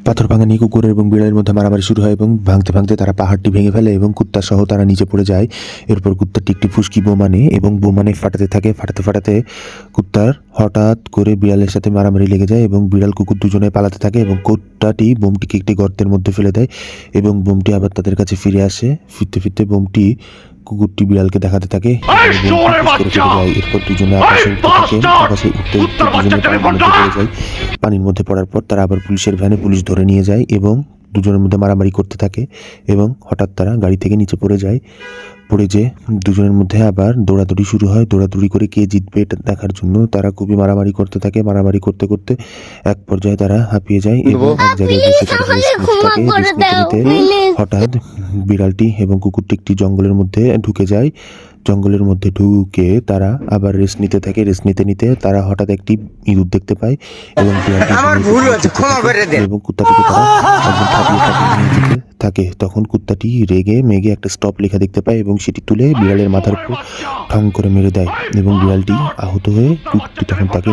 পাথর ভাঙা নিয়ে কুকুর এবং বিড়ালের মধ্যে মারামারি শুরু হয় এবং ভাঙতে ভাঙতে তারা পাহাড়টি ভেঙে ফেলে এবং কুত্তা সহ তারা নিচে পড়ে যায়। এরপর কুত্তাটি একটি ফুসকি বোমা নেয় এবং বোমানে ফাটাতে থাকে। ফাটাতে ফাটাতে কুত্তার হঠাৎ করে বিড়ালের সাথে মারামারি লেগে যায় এবং বিড়াল কুকুর দুজনে পালাতে থাকে এবং কুত্তাটি বোমটিকে একটি গর্তের মধ্যে ফেলে দেয় এবং বোমটি আবার তাদের কাছে ফিরে আসে। ফিরতে ফিরতে বোমটি কুকুরটি বিড়ালকে দেখাতে থাকে এবং বোমটি ফুস করে ফেলে যায়। এরপর দুজনে আকাশে উঠতে থাকে। আকাশে উঠতে উঠতে দুজনে পানির মধ্যে পড়ে যায়। পানির মধ্যে পড়ার পর তারা আবার পুলিশের ভ্যানে পুলিশ ধরে নিয়ে যায় এবং দুজনের মধ্যে মারামারি করতে থাকে এবং হঠাৎ তারা গাড়ি থেকে নিচে পড়ে যায়। পড়ে যে দুজনের মধ্যে আবার দৌড়াদৌড়ি শুরু হয়। দৌড়াদৌড়ি করে কে জিতবে এটা দেখার জন্য তারা খুবই মারামারি করতে থাকে। মারামারি করতে করতে এক পর্যায়ে তারা হাঁপিয়ে যায় এবং এক জায়গায় বসে তারা রেস্ট নিতে থাকে। রেস্ট নিতে নিতে হঠাৎ বিড়ালটি এবং কুকুরটি একটি জঙ্গলের মধ্যে ঢুকে যায়। জঙ্গলের মধ্যে ঢুকে তারা আবার রেস্ট নিতে থাকে। রেস্ট নিতে নিতে তারা হঠাৎ একটি ইঁদুর দেখতে পায় এবং এবং কুত্তাটিকে তারা একদম ঠাপিয়ে ঠাপিয়ে নিয়ে যেতে থাকে। তখন কুত্তাটি রেগে মেগে একটা স্টপ লেখা দেখতে পায় এবং সেটি তুলে বিড়ালের মাথার উপর ঠং করে মেরে দেয় এবং বিড়ালটি আহত হয়ে কুকুরটি তখন তাকে